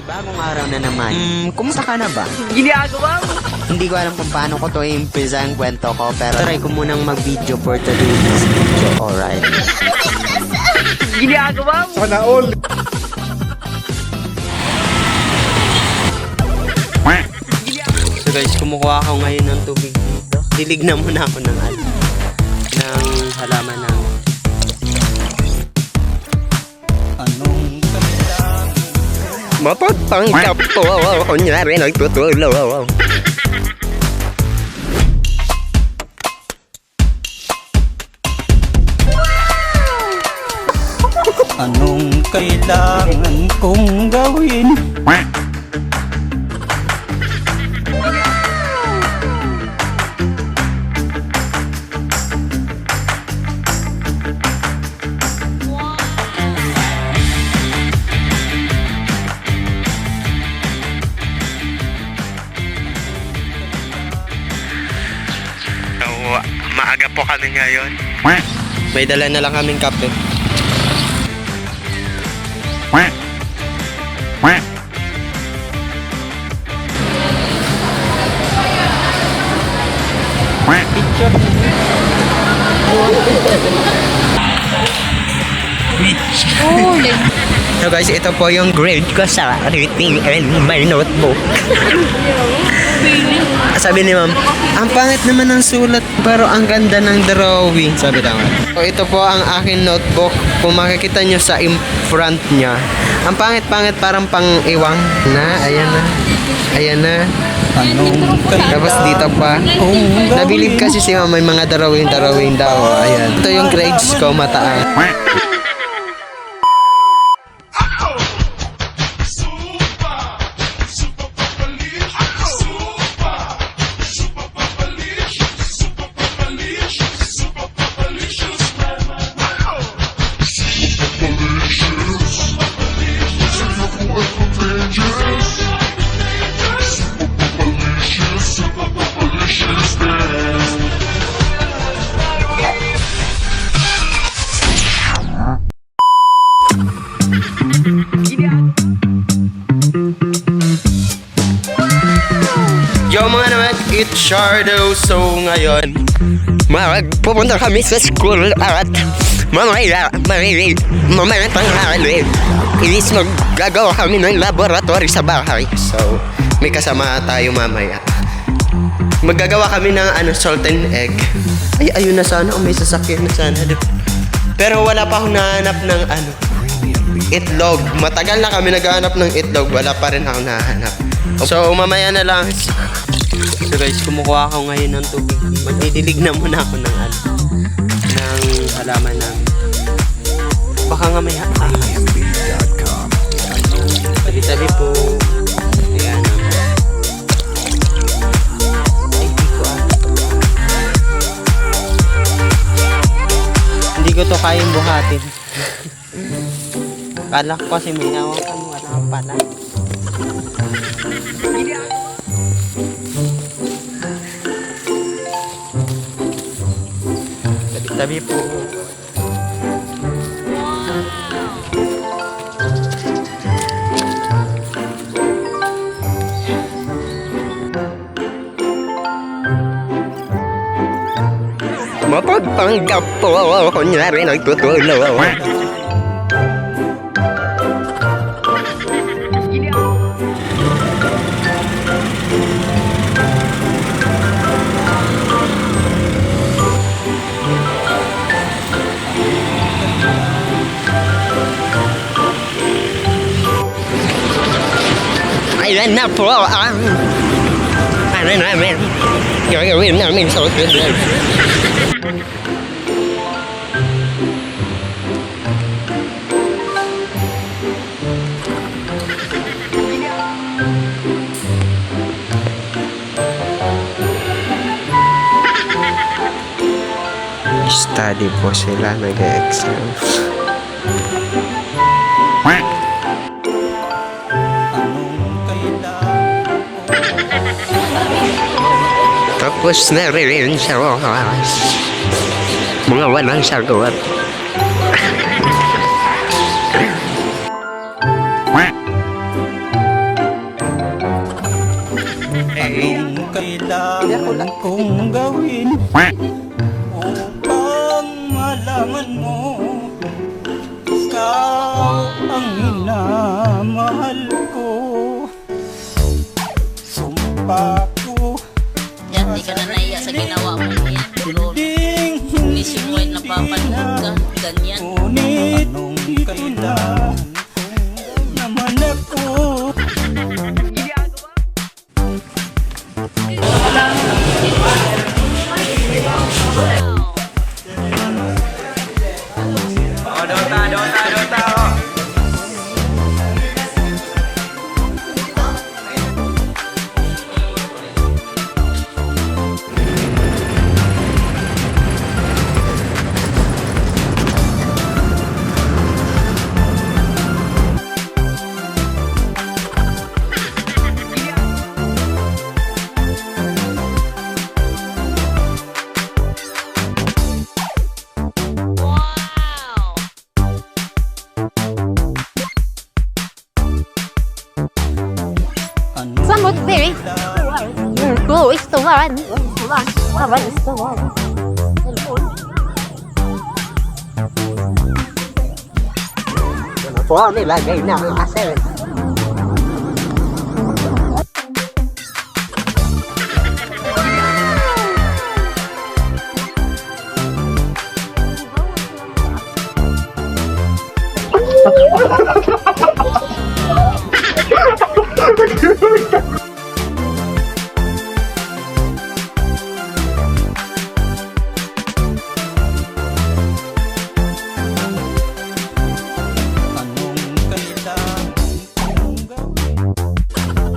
Bagong araw na naman. Kumusta ka na ba? Ginagawa mo? Hindi ko alam kung paano ko to i-impisa ang kwento ko, pero try ko munang mag-video for today's video. Alright. Ginagawa mo? Sana all. So guys, kumukuha ako ngayon ng tubig dito. Dilig na muna ako ng halaman namin. Mapagpanggap ko, kunyari nagtutulong. Anong kailangan kong gawin? Maaga po kami ngayon. May dala na lang kaming kape. So guys, ito po yung grade ko sa reading and my notebook. Sabi ni ma'am, ang pangit naman ng sulat pero ang ganda ng drawing. Sabi daw. So ito po ang akin notebook. Kung makikita nyo sa in front niya, ang pangit-pangit parang pang-iwang na. Ayan na. Ayan na. Tapos dito pa. Nabilib kasi si ma'am may mga drawing daw. Ayan. Ito yung grades ko mataas. Yo mga naman, it's Shardo. So ngayon, pupunta kami sa school at mamaya tanghali is maggagawa kami ng laboratory sa bahay. So may kasama tayo mamaya. Maggagawa kami ng salt and egg. Ay, ayun na sana, may sasakyan na sana. Pero wala pa akong nahanap ng itlog. Matagal na kami naghahanap ng itlog, wala pa rin akong nahanap. So mamaya na lang. So guys, kumukuha ako ngayon ng tubig. Magdidilig na muna ako ng halaman namin. Baka nga may tabi-tabi po. Ayan. Ay, hindi ko to kayang buhatin. Kala ko kasi may nawakan. Wala pala. Tabi po. Mapagpanggap po, kunyari nagtutulong. Ayan na po ang namin. Gagawin namin sa hotel. Study po sila, nag-exam. Tapos na rin siya mga walang sagot. kailangan kong gawin upang malaman mo ikaw ang minamahal ko? Sumpa ko Yan, di ka na naiya sa ginawa mo yan. Lord, ding nationwide napapanood ka. Ganyan. ngunit anong kailangan naman ako? Anong Somewhat very. Go, it's the one. It's the one. Po, nilagay na ang asin. anong kailangan kong gawin? Anong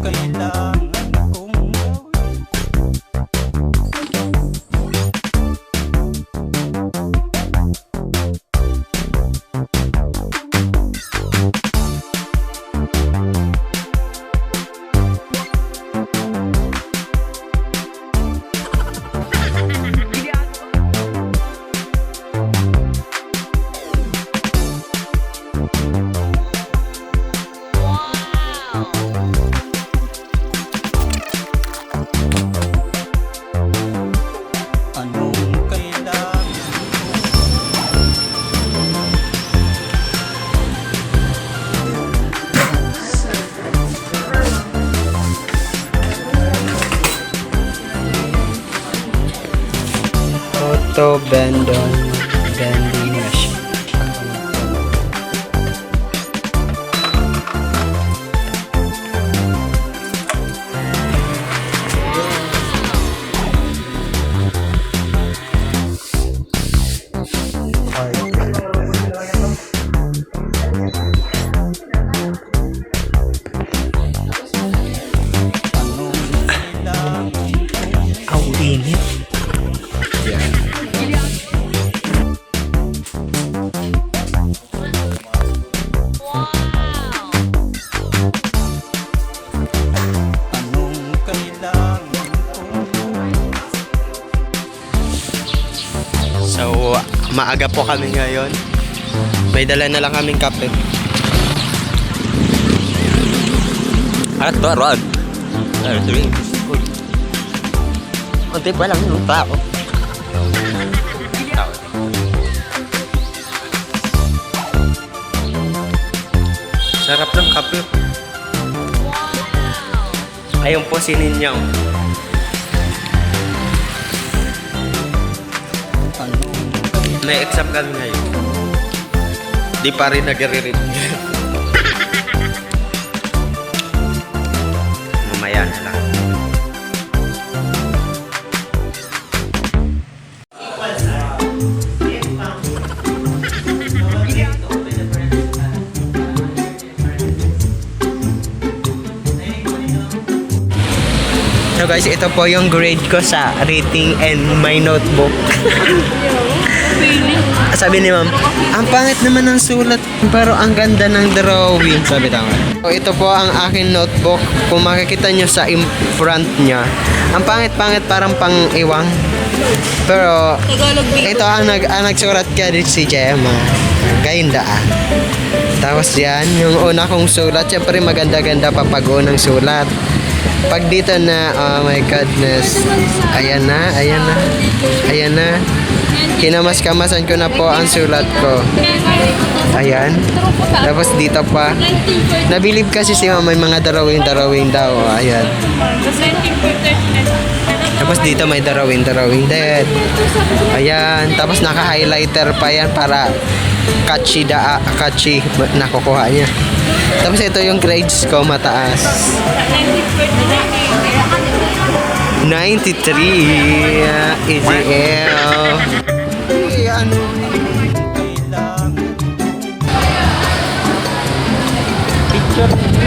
kailangan kong gawin? Anong kailangan Auto Bendon Bending Machine. anong kailangan Ang init. anong kailangan kong gawin? So, maaga po kami ngayon. May dala na lang kaming kape. At Rod. Kunti pa lang yung tao. Sarap ng kape. Ayun po si Ninyang. Anong May exam kami ngayon. Di pa rin nag-re-read. Mamaya na lang. So guys, ito po yung grade ko sa reading and my notebook. Sabi ni ma'am, ang pangit naman ng sulat pero ang ganda ng drawing. Sabi tama. So ito po ang akin notebook. Kung makikita nyo sa in front niya, ang pangit-pangit parang pang-iwang. Pero, Tagalog video. ito ang nagsulat ka rin si Gemma. Gayundaan. Tapos yan, yung una kong sulat, syempre maganda-ganda pa pag unang sulat. Pag dito na, oh my goodness. Ayan na, ayan na. Ayan na. Kinamas-kamasan ko na po ang sulat ko. Ayan. Tapos dito pa. Nabilib kasi si mama may mga drawing daw. Oh, ayan. Tapos dito may drawing din. Ayan. Tapos naka-highlighter pa yan para catchy nakukuha niya. Tapos ito yung grades ko mataas. 93 EGL. Ayan. kailangan Picture.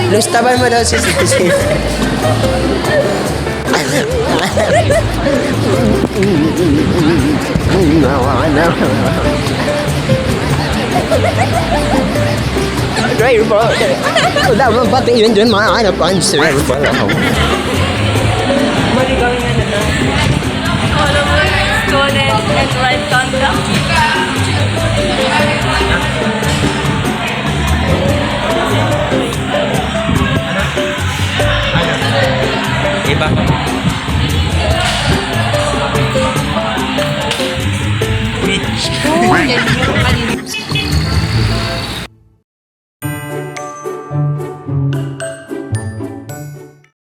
Lustaban mo daw si Sisi. Driver, wala mo pati yun dyan mga anak ang driver. Student and life conduct.